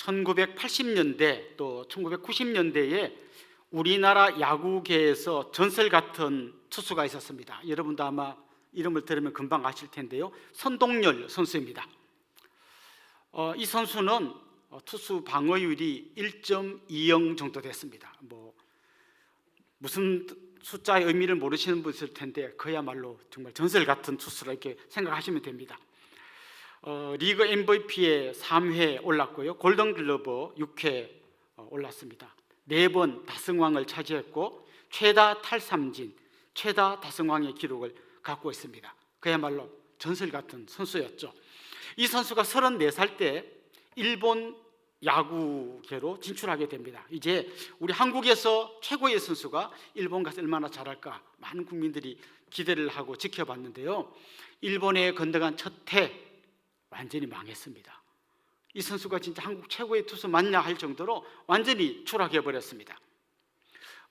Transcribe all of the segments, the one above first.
1980년대 또 1990년대에 우리나라 야구계에서 전설 같은 투수가 있었습니다. 여러분도 아마 이름을 들으면 금방 아실 텐데요. 선동열 선수입니다. 이 선수는 투수 방어율이 1.20 정도 됐습니다. 무슨 숫자의 의미를 모르시는 분 있을 텐데 그야말로 정말 전설 같은 투수라 이렇게 생각하시면 됩니다. 리그 MVP에 3회 올랐고요. 골든글러브 6회 올랐습니다. 4번 다승왕을 차지했고 최다 탈삼진, 최다 다승왕의 기록을 갖고 있습니다. 그야말로 전설 같은 선수였죠. 이 선수가 34살 때 일본 야구계로 진출하게 됩니다. 이제 우리 한국에서 최고의 선수가 일본 가서 얼마나 잘할까 많은 국민들이 기대를 하고 지켜봤는데요. 일본에 건너간 첫 해 완전히 망했습니다. 이 선수가 진짜 한국 최고의 투수 맞냐 할 정도로 완전히 추락해버렸습니다.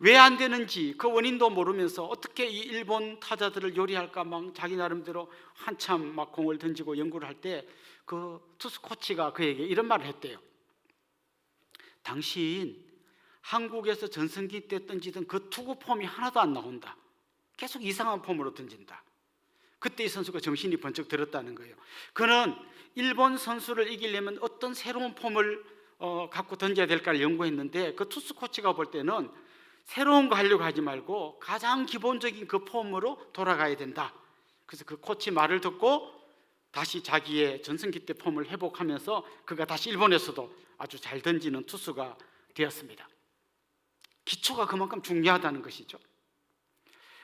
왜 안 되는지 그 원인도 모르면서 어떻게 이 일본 타자들을 요리할까 막 자기 나름대로 한참 막 공을 던지고 연구를 할 때 그 투수 코치가 그에게 이런 말을 했대요. 당신 한국에서 전성기 때 던지던 그 투구 폼이 하나도 안 나온다. 계속 이상한 폼으로 던진다. 그때 이 선수가 정신이 번쩍 들었다는 거예요. 그는 일본 선수를 이기려면 어떤 새로운 폼을 갖고 던져야 될까를 연구했는데 그 투수 코치가 볼 때는 새로운 거 하려고 하지 말고 가장 기본적인 그 폼으로 돌아가야 된다. 그래서 그 코치 말을 듣고 다시 자기의 전성기 때 폼을 회복하면서 그가 다시 일본에서도 아주 잘 던지는 투수가 되었습니다. 기초가 그만큼 중요하다는 것이죠.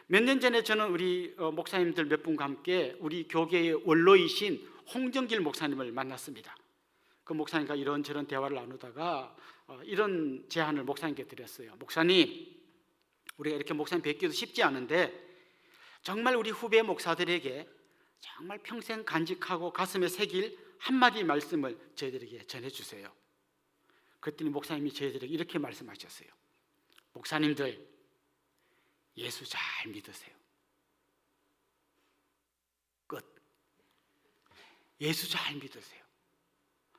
몇 년 전에 저는 우리 목사님들 몇 분과 함께 우리 교계의 원로이신 홍정길 목사님을 만났습니다. 그 목사님과 이런저런 대화를 나누다가 이런 제안을 목사님께 드렸어요. 목사님, 우리가 이렇게 목사님 뵙기도 쉽지 않은데 정말 우리 후배 목사들에게 정말 평생 간직하고 가슴에 새길 한마디 말씀을 저희들에게 전해주세요. 그랬더니 목사님이 저희들에게 이렇게 말씀하셨어요. 목사님들, 예수 잘 믿으세요. 끝. 예수 잘 믿으세요.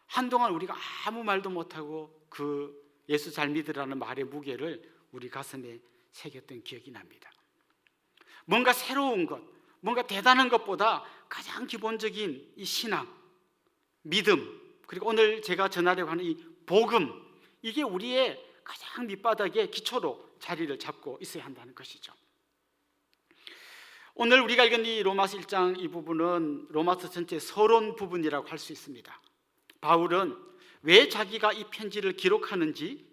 한동안 우리가 아무 말도 못하고 그 예수 잘 믿으라는 말의 무게를 우리 가슴에 새겼던 기억이 납니다. 뭔가 새로운 것, 뭔가 대단한 것보다 가장 기본적인 이 신앙, 믿음, 그리고 오늘 제가 전하려고 하는 이 복음, 이게 우리의 가장 밑바닥의 기초로 자리를 잡고 있어야 한다는 것이죠. 오늘 우리가 읽은 이 로마서 1장 이 부분은 로마서 전체의 서론 부분이라고 할 수 있습니다. 바울은 왜 자기가 이 편지를 기록하는지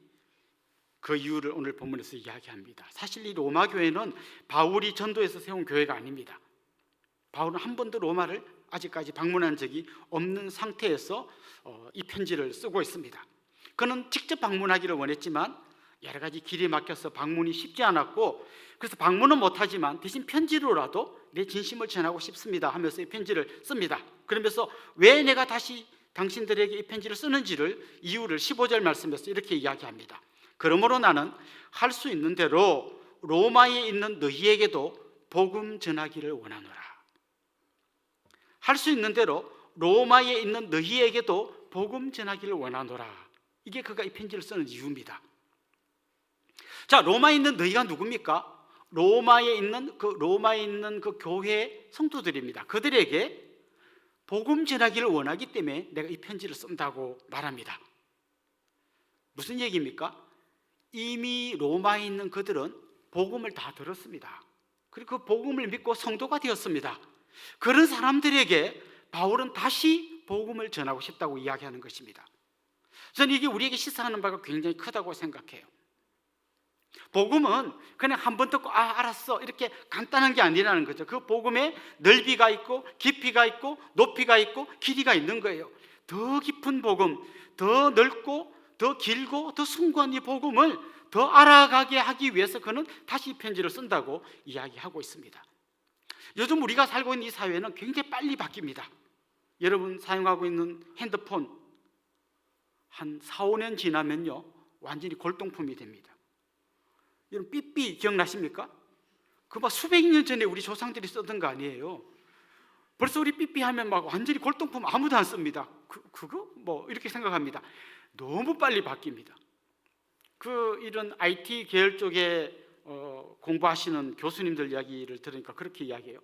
그 이유를 오늘 본문에서 이야기합니다. 사실 이 로마 교회는 바울이 전도해서 세운 교회가 아닙니다. 바울은 한 번도 로마를 아직까지 방문한 적이 없는 상태에서 이 편지를 쓰고 있습니다. 그는 직접 방문하기를 원했지만 여러 가지 길이 막혀서 방문이 쉽지 않았고, 그래서 방문은 못하지만 대신 편지로라도 내 진심을 전하고 싶습니다 하면서 이 편지를 씁니다. 그러면서 왜 내가 다시 당신들에게 이 편지를 쓰는지를 이유를 15절 말씀에서 이렇게 이야기합니다. 그러므로 나는 할 수 있는 대로 로마에 있는 너희에게도 복음 전하기를 원하노라. 할 수 있는 대로 로마에 있는 너희에게도 복음 전하기를 원하노라. 이게 그가 이 편지를 쓰는 이유입니다. 자, 로마에 있는 너희가 누굽니까? 로마에 있는 그 교회 성도들입니다. 그들에게 복음 전하기를 원하기 때문에 내가 이 편지를 쓴다고 말합니다. 무슨 얘기입니까? 이미 로마에 있는 그들은 복음을 다 들었습니다. 그리고 그 복음을 믿고 성도가 되었습니다. 그런 사람들에게 바울은 다시 복음을 전하고 싶다고 이야기하는 것입니다. 저는 이게 우리에게 시사하는 바가 굉장히 크다고 생각해요. 복음은 그냥 한 번 듣고 알았어 이렇게 간단한 게 아니라는 거죠. 그 복음에 넓이가 있고 깊이가 있고 높이가 있고 길이가 있는 거예요. 더 깊은 복음, 더 넓고 더 길고 더 숭고한 이 복음을 더 알아가게 하기 위해서 그는 다시 편지를 쓴다고 이야기하고 있습니다. 요즘 우리가 살고 있는 이 사회는 굉장히 빨리 바뀝니다. 여러분 사용하고 있는 핸드폰 한 4, 5년 지나면요 완전히 골동품이 됩니다. 여러분 삐삐 기억나십니까? 그 막 수백 년 전에 우리 조상들이 쓰던 거 아니에요. 벌써 우리 삐삐 하면 막 완전히 골동품 아무도 안 씁니다. 그거 뭐 이렇게 생각합니다. 너무 빨리 바뀝니다. 이런 IT 계열 쪽에 공부하시는 교수님들 이야기를 들으니까 그렇게 이야기해요.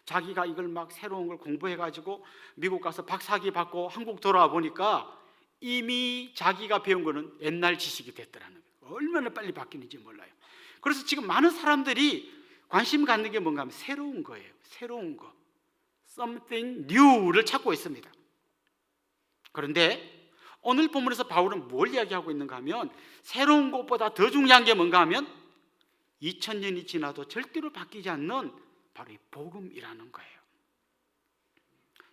자기가 이걸 막 새로운 걸 공부해가지고 미국 가서 박사학위 받고 한국 돌아와 보니까 이미 자기가 배운 거는 옛날 지식이 됐더라는 거예요. 얼마나 빨리 바뀌는지 몰라요. 그래서 지금 많은 사람들이 관심 갖는 게 뭔가 하면 새로운 거예요. 새로운 거, something new를 찾고 있습니다. 그런데 오늘 본문에서 바울은 뭘 이야기하고 있는가 하면 새로운 것보다 더 중요한 게 뭔가 하면 2000년이 지나도 절대로 바뀌지 않는 바로 이 복음이라는 거예요.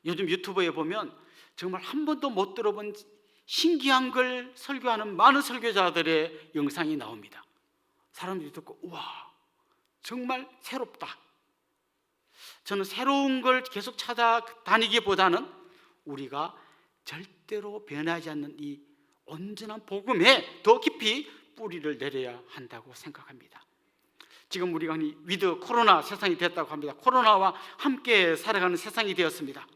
요즘 유튜브에 보면 정말 한 번도 못 들어본 신기한 걸 설교하는 많은 설교자들의 영상이 나옵니다. 사람들이 듣고 우와 정말 새롭다. 저는 새로운 걸 계속 찾아다니기보다는 우리가 절대로 변하지 않는 이 온전한 복음에 더 깊이 뿌리를 내려야 한다고 생각합니다. 지금 우리가 위드 코로나 세상이 됐다고 합니다. 코로나와 함께 살아가는 세상이 되었습니다.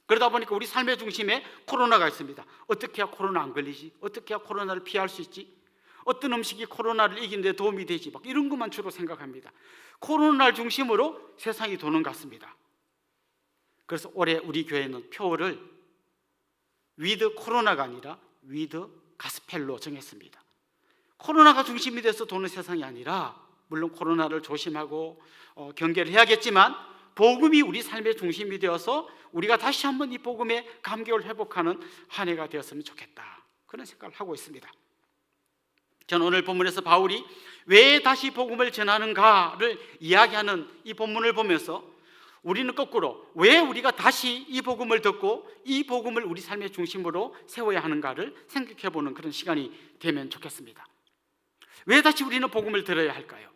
그러다 보니까 우리 삶의 중심에 코로나가 있습니다. 어떻게 해야 코로나 안 걸리지? 어떻게 해야 코로나를 피할 수 있지? 어떤 음식이 코로나를 이기는 데 도움이 되지? 막 이런 것만 주로 생각합니다. 코로나를 중심으로 세상이 도는 것 같습니다. 그래서 올해 우리 교회는 표어를 위드 코로나가 아니라 위드 가스펠로 정했습니다. 코로나가 중심이 돼서 도는 세상이 아니라 물론 코로나를 조심하고 경계를 해야겠지만 복음이 우리 삶의 중심이 되어서 우리가 다시 한번 이 복음의 감격을 회복하는 한 해가 되었으면 좋겠다, 그런 생각을 하고 있습니다. 저는 오늘 본문에서 바울이 왜 다시 복음을 전하는가를 이야기하는 이 본문을 보면서 우리는 거꾸로 왜 우리가 다시 이 복음을 듣고 이 복음을 우리 삶의 중심으로 세워야 하는가를 생각해 보는 그런 시간이 되면 좋겠습니다. 왜 다시 우리는 복음을 들어야 할까요?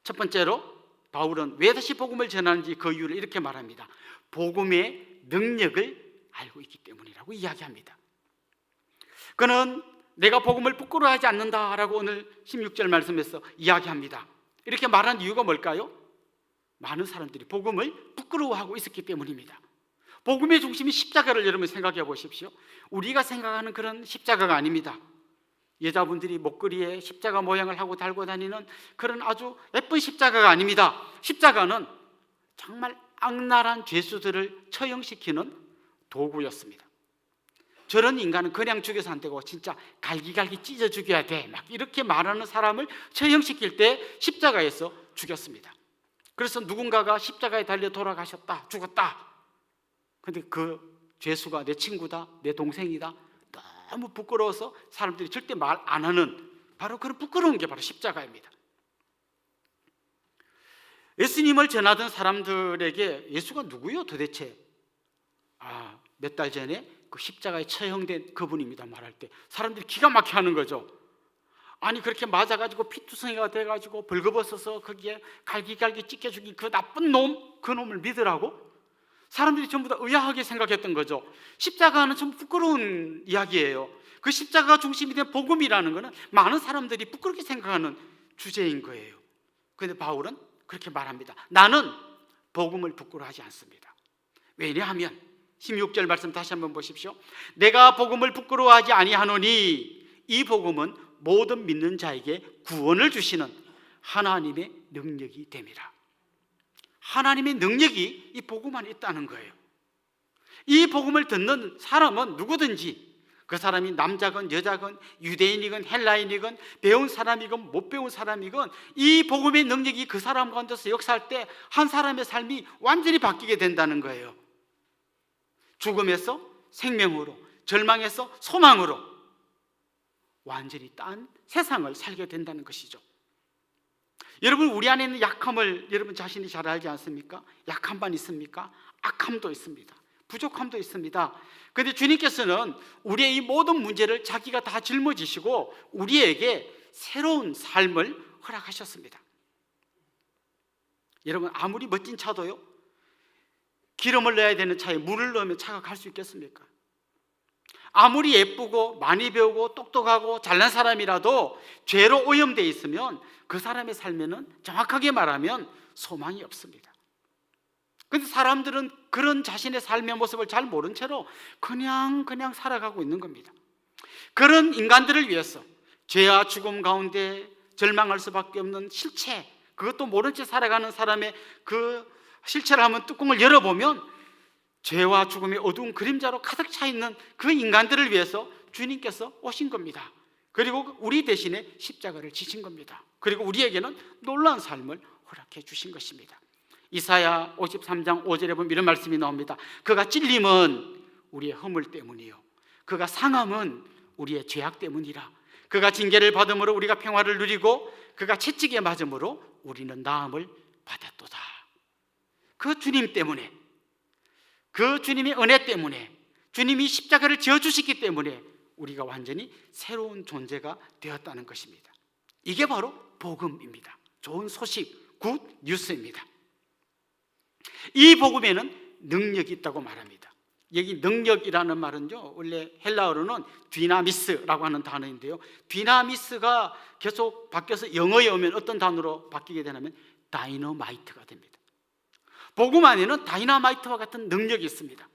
첫 번째로 바울은 왜 다시 복음을 전하는지 그 이유를 이렇게 말합니다. 복음의 능력을 알고 있기 때문이라고 이야기합니다. 그는 내가 복음을 부끄러워하지 않는다라고 오늘 16절 말씀에서 이야기합니다. 이렇게 말한 이유가 뭘까요? 많은 사람들이 복음을 부끄러워하고 있었기 때문입니다. 복음의 중심이 십자가를 여러분 생각해 보십시오. 우리가 생각하는 그런 십자가가 아닙니다. 여자분들이 목걸이에 십자가 모양을 하고 달고 다니는 그런 아주 예쁜 십자가가 아닙니다. 십자가는 정말 악랄한 죄수들을 처형시키는 도구였습니다. 저런 인간은 그냥 죽여서 안 되고 진짜 갈기갈기 찢어 죽여야 돼, 막 이렇게 말하는 사람을 처형시킬 때 십자가에서 죽였습니다. 그래서 누군가가 십자가에 달려 돌아가셨다, 죽었다. 근데 그 죄수가 내 친구다, 내 동생이다, 너무 부끄러워서 사람들이 절대 말 안 하는 바로 그런 부끄러운 게 바로 십자가입니다. 예수님을 전하던 사람들에게 예수가 누구요 도대체? 몇 달 전에 그 십자가에 처형된 그분입니다 말할 때 사람들이 기가 막혀 하는 거죠. 아니 그렇게 맞아가지고 피투성이가 돼가지고 벌거벗어서 거기에 갈기갈기 찢겨 죽인 그 나쁜 놈, 그 놈을 믿으라고? 사람들이 전부 다 의아하게 생각했던 거죠. 십자가는 참 부끄러운 이야기예요. 그 십자가가 중심이 된 복음이라는 것은 많은 사람들이 부끄럽게 생각하는 주제인 거예요. 그런데 바울은 그렇게 말합니다. 나는 복음을 부끄러워하지 않습니다. 왜냐하면 16절 말씀 다시 한번 보십시오. 내가 복음을 부끄러워하지 아니하노니 이 복음은 모든 믿는 자에게 구원을 주시는 하나님의 능력이 됨이라. 하나님의 능력이 이 복음 안에 있다는 거예요. 이 복음을 듣는 사람은 누구든지 그 사람이 남자건 여자건 유대인이건 헬라인이건 배운 사람이건 못 배운 사람이건 이 복음의 능력이 그 사람 가운데서 역사할 때 한 사람의 삶이 완전히 바뀌게 된다는 거예요. 죽음에서 생명으로, 절망에서 소망으로 완전히 딴 세상을 살게 된다는 것이죠. 여러분, 우리 안에 있는 약함을 여러분 자신이 잘 알지 않습니까? 약함만 있습니까? 악함도 있습니다. 부족함도 있습니다. 그런데 주님께서는 우리의 이 모든 문제를 자기가 다 짊어지시고 우리에게 새로운 삶을 허락하셨습니다. 여러분, 아무리 멋진 차도요, 기름을 넣어야 되는 차에 물을 넣으면 차가 갈 수 있겠습니까? 아무리 예쁘고 많이 배우고 똑똑하고 잘난 사람이라도 죄로 오염되어 있으면 그 사람의 삶에는 정확하게 말하면 소망이 없습니다. 그런데 사람들은 그런 자신의 삶의 모습을 잘 모른 채로 그냥 살아가고 있는 겁니다. 그런 인간들을 위해서 죄와 죽음 가운데 절망할 수밖에 없는 실체, 그것도 모른 채 살아가는 사람의 그 실체를 한번 뚜껑을 열어보면 죄와 죽음의 어두운 그림자로 가득 차 있는 그 인간들을 위해서 주님께서 오신 겁니다. 그리고 우리 대신에 십자가를 지신 겁니다. 그리고 우리에게는 놀라운 삶을 허락해 주신 것입니다. 이사야 53장 5절에 보면 이런 말씀이 나옵니다. 그가 찔림은 우리의 허물 때문이요, 그가 상함은 우리의 죄악 때문이라. 그가 징계를 받음으로 우리가 평화를 누리고 그가 채찍에 맞음으로 우리는 나음을 받았도다. 그 주님 때문에, 그 주님의 은혜 때문에, 주님이 십자가를 지어주셨기 때문에 우리가 완전히 새로운 존재가 되었다는 것입니다. 이게 바로 복음입니다. 좋은 소식, 굿 뉴스입니다. 이 복음에는 능력이 있다고 말합니다. 여기 능력이라는 말은요, 원래 헬라어로는 디나미스라고 하는 단어인데요, 디나미스가 계속 바뀌어서 영어에 오면 어떤 단어로 바뀌게 되냐면 다이너마이트가 됩니다. 복음 안에는 다이너마이트와 같은 능력이 있습니다.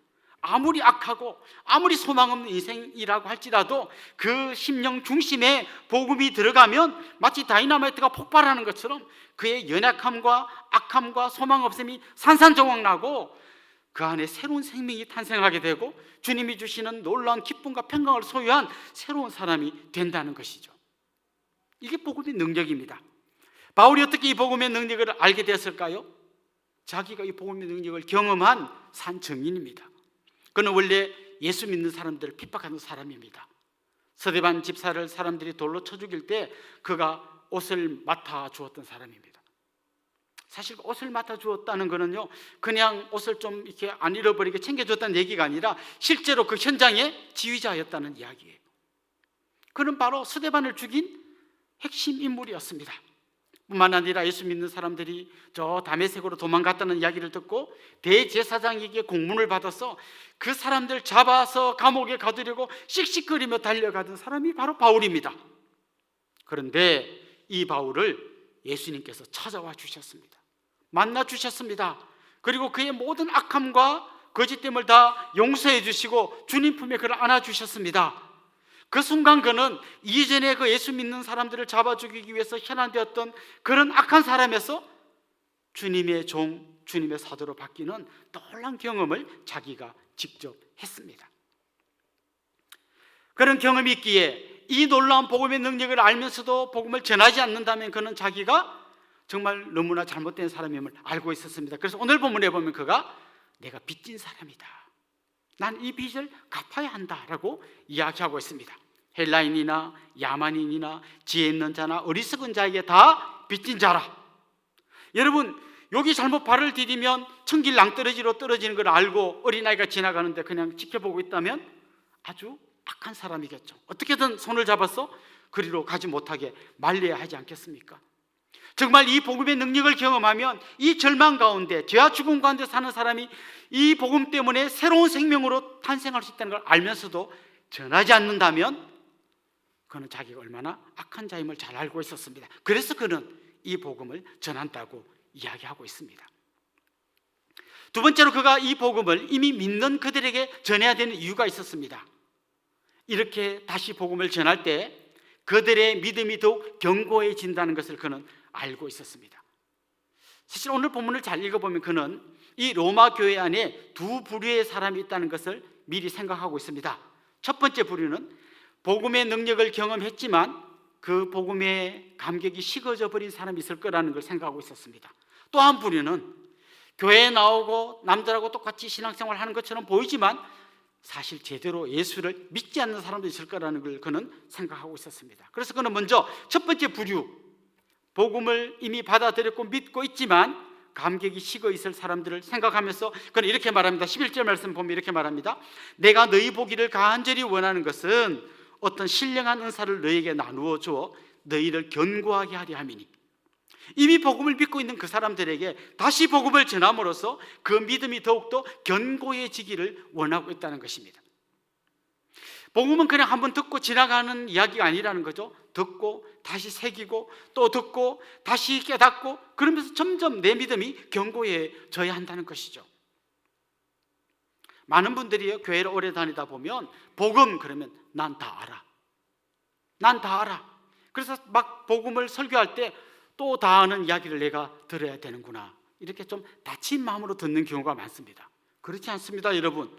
아무리 악하고 아무리 소망 없는 인생이라고 할지라도 그 심령 중심에 복음이 들어가면 마치 다이너마이트가 폭발하는 것처럼 그의 연약함과 악함과 소망 없음이 산산조각나고 그 안에 새로운 생명이 탄생하게 되고 주님이 주시는 놀라운 기쁨과 평강을 소유한 새로운 사람이 된다는 것이죠. 이게 복음의 능력입니다. 바울이 어떻게 이 복음의 능력을 알게 되었을까요? 자기가 이 복음의 능력을 경험한 산 증인입니다. 그는 원래 예수 믿는 사람들을 핍박하는 사람입니다. 스데반 집사를 사람들이 돌로 쳐 죽일 때 그가 옷을 맡아 주었던 사람입니다. 사실 옷을 맡아 주었다는 것은요, 그냥 옷을 좀 이렇게 안 잃어버리게 챙겨줬다는 얘기가 아니라 실제로 그 현장의 지휘자였다는 이야기예요. 그는 바로 스데반을 죽인 핵심 인물이었습니다. 뿐만 아니라 예수 믿는 사람들이 저 다메섹으로 도망갔다는 이야기를 듣고 대제사장에게 공문을 받아서 그 사람들 잡아서 감옥에 가두려고 씩씩거리며 달려가던 사람이 바로 바울입니다. 그런데 이 바울을 예수님께서 찾아와 주셨습니다. 만나 주셨습니다. 그리고 그의 모든 악함과 거짓됨을 다 용서해 주시고 주님 품에 그를 안아 주셨습니다. 그 순간 그는 이전에 그 예수 믿는 사람들을 잡아 죽이기 위해서 현안되었던 그런 악한 사람에서 주님의 종, 주님의 사도로 바뀌는 놀라운 경험을 자기가 직접 했습니다. 그런 경험이 있기에 이 놀라운 복음의 능력을 알면서도 복음을 전하지 않는다면 그는 자기가 정말 너무나 잘못된 사람임을 알고 있었습니다. 그래서 오늘 본문에 보면 그가 내가 빚진 사람이다, 난 이 빚을 갚아야 한다라고 이야기하고 있습니다. 헬라인이나 야만인이나 지혜 있는 자나 어리석은 자에게 다 빚진 자라. 여러분, 여기 잘못 발을 디디면 천길 낭떠러지로 떨어지는 걸 알고 어린아이가 지나가는데 그냥 지켜보고 있다면 아주 악한 사람이겠죠. 어떻게든 손을 잡아서 그리로 가지 못하게 말려야 하지 않겠습니까? 정말 이 복음의 능력을 경험하면 이 절망 가운데, 죄와 죽음 가운데 사는 사람이 이 복음 때문에 새로운 생명으로 탄생할 수 있다는 걸 알면서도 전하지 않는다면 그는 자기가 얼마나 악한 자임을 잘 알고 있었습니다. 그래서 그는 이 복음을 전한다고 이야기하고 있습니다. 두 번째로 그가 이 복음을 이미 믿는 그들에게 전해야 되는 이유가 있었습니다. 이렇게 다시 복음을 전할 때 그들의 믿음이 더욱 견고해진다는 것을 그는 알고 있었습니다. 사실 오늘 본문을 잘 읽어보면 그는 이 로마 교회 안에 두 부류의 사람이 있다는 것을 미리 생각하고 있습니다. 첫 번째 부류는 복음의 능력을 경험했지만 그 복음의 감격이 식어져 버린 사람이 있을 거라는 걸 생각하고 있었습니다. 또 한 부류는 교회에 나오고 남들하고 똑같이 신앙생활을 하는 것처럼 보이지만 사실 제대로 예수를 믿지 않는 사람도 있을 거라는 걸 그는 생각하고 있었습니다. 그래서 그는 먼저 첫 번째 부류, 복음을 이미 받아들였고 믿고 있지만 감격이 식어 있을 사람들을 생각하면서 그는 이렇게 말합니다. 11절 말씀 보면 이렇게 말합니다. 내가 너희 보기를 간절히 원하는 것은 어떤 신령한 은사를 너희에게 나누어 주어 너희를 견고하게 하려 함이니. 이미 복음을 믿고 있는 그 사람들에게 다시 복음을 전함으로써 그 믿음이 더욱더 견고해지기를 원하고 있다는 것입니다. 복음은 그냥 한번 듣고 지나가는 이야기가 아니라는 거죠. 듣고 다시 새기고 또 듣고 다시 깨닫고 그러면서 점점 내 믿음이 견고해져야 한다는 것이죠. 많은 분들이 교회를 오래 다니다 보면 복음 그러면 난 다 알아, 난 다 알아. 그래서 막 복음을 설교할 때 또 다 아는 이야기를 내가 들어야 되는구나, 이렇게 좀 다친 마음으로 듣는 경우가 많습니다. 그렇지 않습니다, 여러분.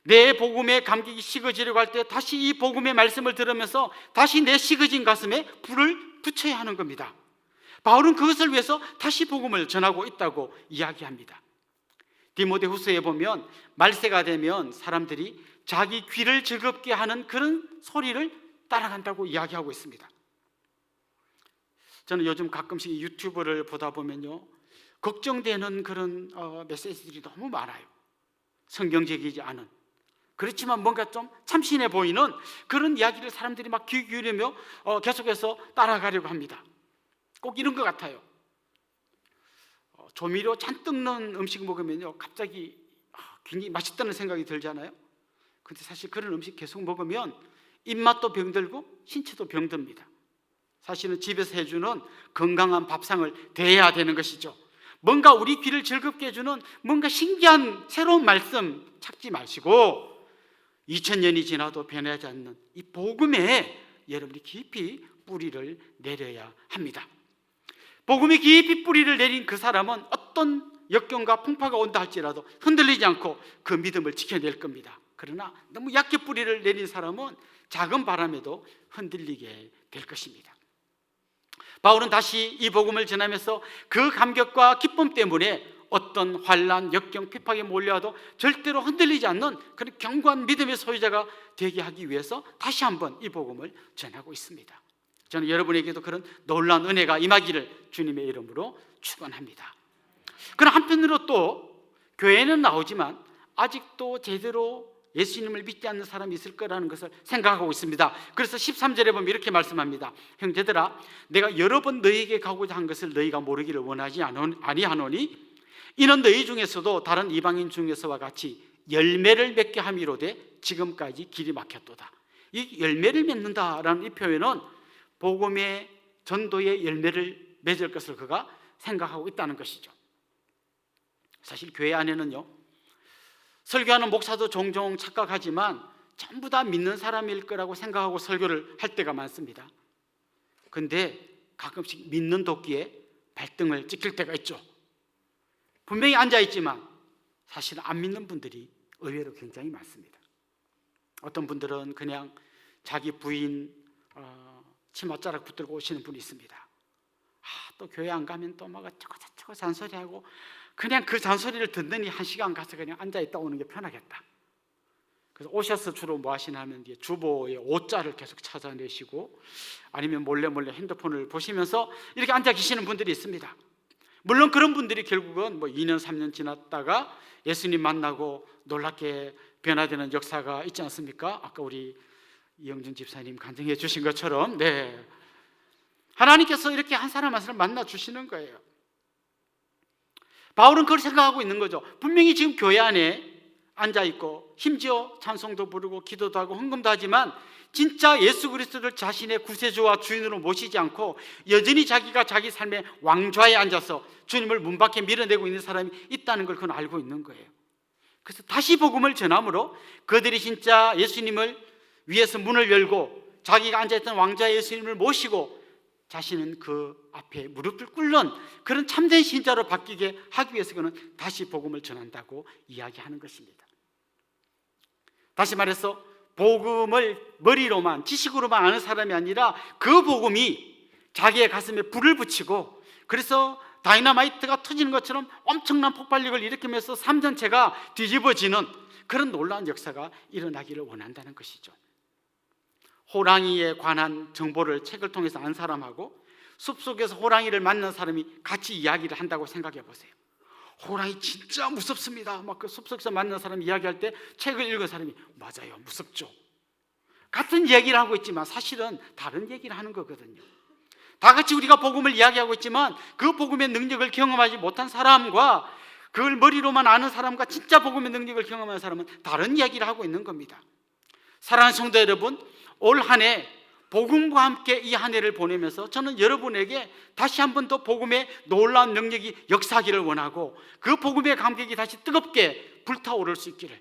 내 복음의 감격이 식어지려고 할 때 다시 이 복음의 말씀을 들으면서 다시 내 식어진 가슴에 불을 붙여야 하는 겁니다. 바울은 그것을 위해서 다시 복음을 전하고 있다고 이야기합니다. 디모데후서에 보면 말세가 되면 사람들이 자기 귀를 즐겁게 하는 그런 소리를 따라간다고 이야기하고 있습니다. 저는 요즘 가끔씩 유튜브를 보다 보면요, 걱정되는 그런 메시지들이 너무 많아요. 성경적이지 않은, 그렇지만 뭔가 좀 참신해 보이는 그런 이야기를 사람들이 막 귀 기울이며 계속해서 따라가려고 합니다. 꼭 이런 것 같아요. 조미료 잔뜩 넣은 음식 먹으면요, 갑자기 굉장히 맛있다는 생각이 들잖아요. 근데 사실 그런 음식 계속 먹으면 입맛도 병들고 신체도 병듭니다. 사실은 집에서 해주는 건강한 밥상을 대해야 되는 것이죠. 뭔가 우리 귀를 즐겁게 해주는 뭔가 신기한 새로운 말씀 찾지 마시고 2000년이 지나도 변하지 않는 이 복음에 여러분이 깊이 뿌리를 내려야 합니다. 복음이 깊이 뿌리를 내린 그 사람은 어떤 역경과 풍파가 온다 할지라도 흔들리지 않고 그 믿음을 지켜낼 겁니다. 그러나 너무 얕게 뿌리를 내린 사람은 작은 바람에도 흔들리게 될 것입니다. 바울은 다시 이 복음을 전하면서 그 감격과 기쁨 때문에 어떤 환난, 역경, 핍박에 몰려와도 절대로 흔들리지 않는 그런 견고한 믿음의 소유자가 되게 하기 위해서 다시 한번 이 복음을 전하고 있습니다. 저는 여러분에게도 그런 놀라운 은혜가 임하기를 주님의 이름으로 축원합니다. 그러나 한편으로 또 교회는 나오지만 아직도 제대로 예수님을 믿지 않는 사람이 있을 거라는 것을 생각하고 있습니다. 그래서 13절에 보면 이렇게 말씀합니다. 형제들아, 내가 여러 번 너희에게 가고자 한 것을 너희가 모르기를 원하지 아니하노니 이는 너희 중에서도 다른 이방인 중에서와 같이 열매를 맺게 함이로되 지금까지 길이 막혔도다. 이 열매를 맺는다라는 이 표현은 복음의 전도의 열매를 맺을 것을 그가 생각하고 있다는 것이죠. 사실 교회 안에는요, 설교하는 목사도 종종 착각하지만 전부 다 믿는 사람일 거라고 생각하고 설교를 할 때가 많습니다. 근데 가끔씩 믿는 도끼에 발등을 찍힐 때가 있죠. 분명히 앉아있지만 사실 안 믿는 분들이 의외로 굉장히 많습니다. 어떤 분들은 그냥 자기 부인 치맛자락 붙들고 오시는 분이 있습니다. 또 교회 안 가면 또 막 어쩌고 잔소리하고 그냥 그 잔소리를 듣더니 1시간 가서 그냥 앉아있다 오는 게 편하겠다. 그래서 오셔서 주로 뭐 하시냐면 주보의 오자를 계속 찾아내시고 아니면 몰래 핸드폰을 보시면서 이렇게 앉아 계시는 분들이 있습니다. 물론 그런 분들이 결국은 뭐 2년 3년 지났다가 예수님 만나고 놀랍게 변화되는 역사가 있지 않습니까? 아까 우리 이영준 집사님 간증해 주신 것처럼 하나님께서 이렇게 한 사람 한 사람 만나 주시는 거예요. 바울은 그걸 생각하고 있는 거죠. 분명히 지금 교회 안에 앉아있고 심지어 찬송도 부르고 기도도 하고 헌금도 하지만 진짜 예수 그리스도를 자신의 구세주와 주인으로 모시지 않고 여전히 자기가 자기 삶의 왕좌에 앉아서 주님을 문 밖에 밀어내고 있는 사람이 있다는 걸 그는 알고 있는 거예요. 그래서 다시 복음을 전함으로 그들이 진짜 예수님을 위해서 문을 열고 자기가 앉아있던 왕좌 예수님을 모시고 자신은 그 앞에 무릎을 꿇는 그런 참된 신자로 바뀌게 하기 위해서 그는 다시 복음을 전한다고 이야기하는 것입니다. 다시 말해서 복음을 머리로만 지식으로만 아는 사람이 아니라 그 복음이 자기의 가슴에 불을 붙이고 그래서 다이너마이트가 터지는 것처럼 엄청난 폭발력을 일으키면서 삶 전체가 뒤집어지는 그런 놀라운 역사가 일어나기를 원한다는 것이죠. 호랑이에 관한 정보를 책을 통해서 안 사람하고 숲속에서 호랑이를 만난 사람이 같이 이야기를 한다고 생각해 보세요. 호랑이 진짜 무섭습니다. 막 그 숲속에서 만난 사람이 이야기할 때 책을 읽은 사람이 맞아요, 무섭죠. 같은 얘기를 하고 있지만 사실은 다른 얘기를 하는 거거든요. 다 같이 우리가 복음을 이야기하고 있지만 그 복음의 능력을 경험하지 못한 사람과 그걸 머리로만 아는 사람과 진짜 복음의 능력을 경험하는 사람은 다른 이야기를 하고 있는 겁니다. 사랑하는 성도 여러분, 올 한 해 복음과 함께 이 한 해를 보내면서 저는 여러분에게 다시 한 번 더 복음의 놀라운 능력이 역사하기를 원하고 그 복음의 감격이 다시 뜨겁게 불타오를 수 있기를,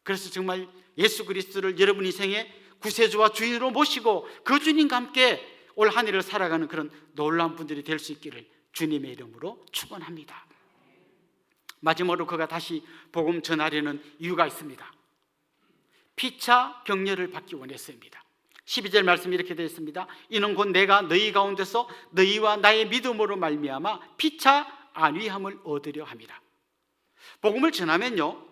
그래서 정말 예수 그리스도를 여러분 인생의 구세주와 주인으로 모시고 그 주님과 함께 올 한 해를 살아가는 그런 놀라운 분들이 될 수 있기를 주님의 이름으로 축원합니다. 마지막으로 그가 다시 복음 전하려는 이유가 있습니다. 피차 격려를 받기 원했습니다. 12절 말씀이 이렇게 되어 있습니다. 이는 곧 내가 너희 가운데서 너희와 나의 믿음으로 말미암아 피차 안위함을 얻으려 함이라. 복음을 전하면요,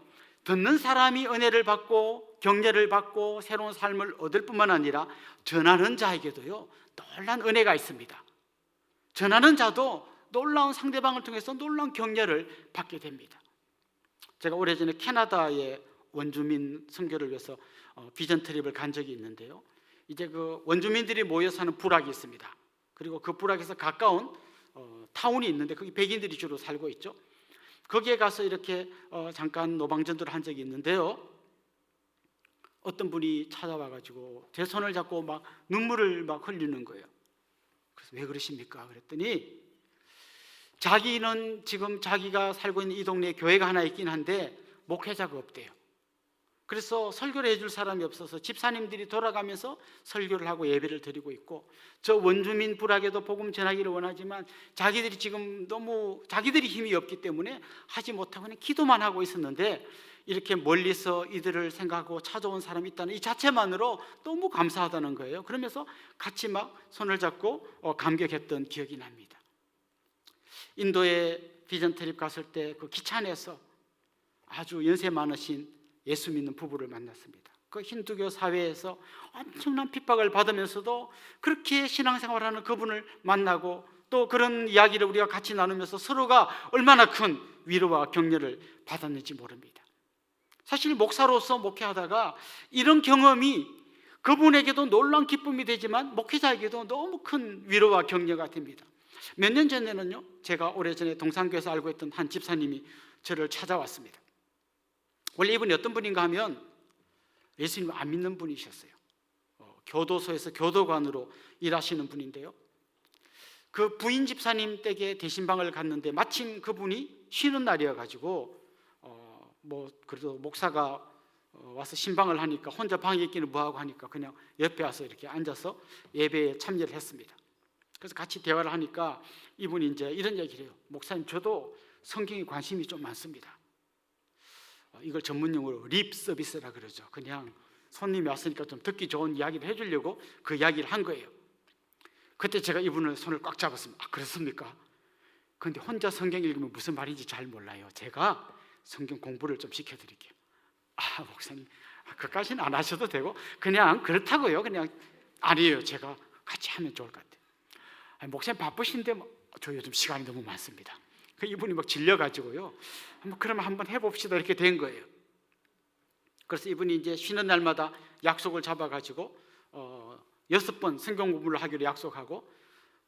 듣는 사람이 은혜를 받고 격려를 받고 새로운 삶을 얻을 뿐만 아니라 전하는 자에게도요 놀라운 은혜가 있습니다. 전하는 자도 놀라운 상대방을 통해서 놀라운 격려를 받게 됩니다. 제가 오래전에 캐나다의 원주민 선교를 위해서 비전 트립을 간 적이 있는데요, 이제 그 원주민들이 모여 사는 부락이 있습니다. 그리고 그 부락에서 가까운 타운이 있는데 거기 백인들이 주로 살고 있죠. 거기에 가서 이렇게 잠깐 노방전도를 한 적이 있는데요, 어떤 분이 찾아와가지고 제 손을 잡고 막 눈물을 막 흘리는 거예요. 그래서 왜 그러십니까? 그랬더니 자기는 지금 자기가 살고 있는 이 동네에 교회가 하나 있긴 한데 목회자가 없대요. 그래서 설교를 해줄 사람이 없어서 집사님들이 돌아가면서 설교를 하고 예배를 드리고 있고, 저 원주민 부락에도 복음 전하기를 원하지만 자기들이 지금 너무 자기들이 힘이 없기 때문에 하지 못하고 그냥 기도만 하고 있었는데 이렇게 멀리서 이들을 생각하고 찾아온 사람이 있다는 이 자체만으로 너무 감사하다는 거예요. 그러면서 같이 막 손을 잡고 감격했던 기억이 납니다. 인도에 비전 트립 갔을 때 그 기차 안에서 아주 연세 많으신 예수 믿는 부부를 만났습니다. 그 힌두교 사회에서 엄청난 핍박을 받으면서도 그렇게 신앙생활하는 그분을 만나고 또 그런 이야기를 우리가 같이 나누면서 서로가 얼마나 큰 위로와 격려를 받았는지 모릅니다. 사실 목사로서 목회하다가 이런 경험이 그분에게도 놀라운 기쁨이 되지만 목회자에게도 너무 큰 위로와 격려가 됩니다. 몇 년 전에는요, 제가 오래전에 동산교에서 알고 있던 한 집사님이 저를 찾아왔습니다. 원래 이분이 어떤 분인가 하면 예수님을 안 믿는 분이셨어요. 교도소에서 교도관으로 일하시는 분인데요, 그 부인 집사님 댁에 대신방을 갔는데 마침 그분이 쉬는 날이어가지고 그래도 목사가 와서 신방을 하니까 혼자 방에 있기는 뭐하고 하니까 그냥 옆에 와서 이렇게 앉아서 예배에 참여를 했습니다. 그래서 같이 대화를 하니까 이분이 이제 이런 얘기를 해요. 목사님, 저도 성경에 관심이 좀 많습니다. 이걸 전문용어로 립 서비스라 그러죠. 그냥 손님이 왔으니까 좀 듣기 좋은 이야기를 해주려고 그 이야기를 한 거예요. 그때 제가 이분의 손을 꽉 잡았습니다. 아, 그렇습니까? 그런데 혼자 성경 읽으면 무슨 말인지 잘 몰라요. 제가 성경 공부를 좀 시켜드릴게요. 아, 목사님, 그까지는 안 하셔도 되고 그냥 그렇다고요. 그냥 아니에요. 제가 같이 하면 좋을 것 같아요. 아니, 목사님 바쁘신데 저 요즘 시간이 너무 많습니다. 이분이 막 질려가지고요, 그러면 한번 해봅시다 이렇게 된 거예요. 그래서 이분이 이제 쉬는 날마다 약속을 잡아가지고 6번 성경 공부를 하기로 약속하고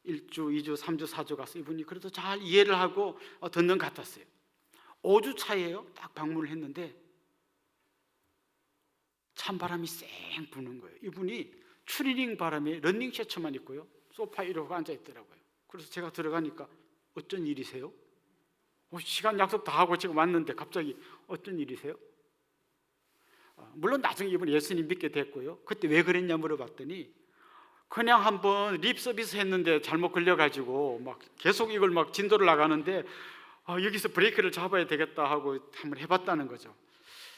1주, 2주, 3주, 4주 가서 이분이 그래도 잘 이해를 하고 듣는 것 같았어요. 5주 차에요, 딱 방문을 했는데 찬바람이 쌩 부는 거예요. 이분이 추리닝 바람에 러닝 셔츠만 입고요, 소파에 이러고 앉아있더라고요. 그래서 제가 들어가니까 어쩐 일이세요? 시간 약속 다 하고 지금 왔는데 갑자기 어쩐 일이세요? 물론 나중에 이분이 예수님 믿게 됐고요, 그때 왜 그랬냐 물어봤더니 그냥 한번 립 서비스 했는데 잘못 걸려가지고 막 계속 이걸 막 진도를 나가는데 여기서 브레이크를 잡아야 되겠다 하고 한번 해봤다는 거죠.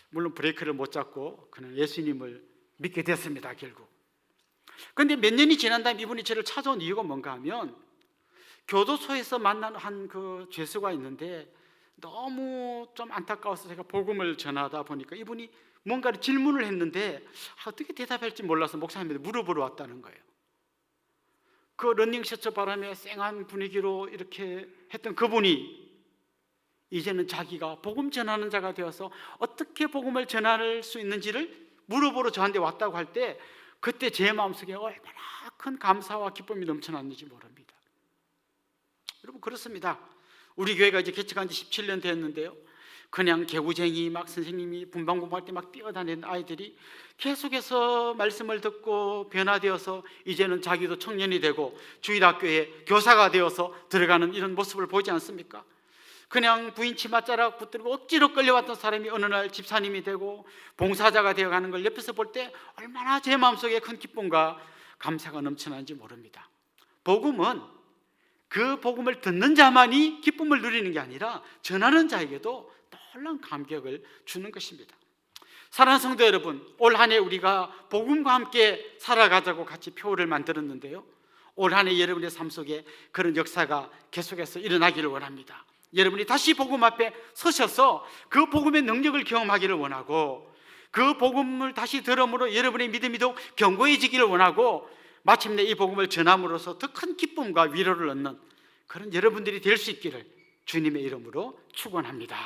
물론 브레이크를 못 잡고 그냥 예수님을 믿게 됐습니다, 결국. 그런데 몇 년이 지난 다음에 이분이 저를 찾아온 이유가 뭔가 하면 교도소에서 만난 한 그 죄수가 있는데 너무 좀 안타까워서 제가 복음을 전하다 보니까 이분이 뭔가를 질문을 했는데 어떻게 대답할지 몰라서 목사님한테 물어보러 왔다는 거예요. 그 러닝셔츠 바람에 쌩한 분위기로 이렇게 했던 그분이 이제는 자기가 복음 전하는 자가 되어서 어떻게 복음을 전할 수 있는지를 물어보러 저한테 왔다고 할 때 그때 제 마음속에 얼마나 큰 감사와 기쁨이 넘쳐났는지 모릅니다. 여러분, 그렇습니다. 우리 교회가 이제 개척한 지 17년 됐는데요, 그냥 개구쟁이 막 선생님이 분방 공부할 때 막 뛰어다니는 아이들이 계속해서 말씀을 듣고 변화되어서 이제는 자기도 청년이 되고 주일학교에 교사가 되어서 들어가는 이런 모습을 보지 않습니까? 그냥 부인 치맛자락 붙들고 억지로 끌려왔던 사람이 어느 날 집사님이 되고 봉사자가 되어가는 걸 옆에서 볼 때 얼마나 제 마음속에 큰 기쁨과 감사가 넘쳐나는지 모릅니다. 복음은 그 복음을 듣는 자만이 기쁨을 누리는 게 아니라 전하는 자에게도 놀라운 감격을 주는 것입니다. 사랑하는 성도 여러분, 올 한 해 우리가 복음과 함께 살아가자고 같이 표를 만들었는데요, 올 한 해 여러분의 삶 속에 그런 역사가 계속해서 일어나기를 원합니다. 여러분이 다시 복음 앞에 서셔서 그 복음의 능력을 경험하기를 원하고, 그 복음을 다시 들음으로 여러분의 믿음이 더욱 견고해지기를 원하고, 마침내 이 복음을 전함으로써 더 큰 기쁨과 위로를 얻는 그런 여러분들이 될 수 있기를 주님의 이름으로 축원합니다.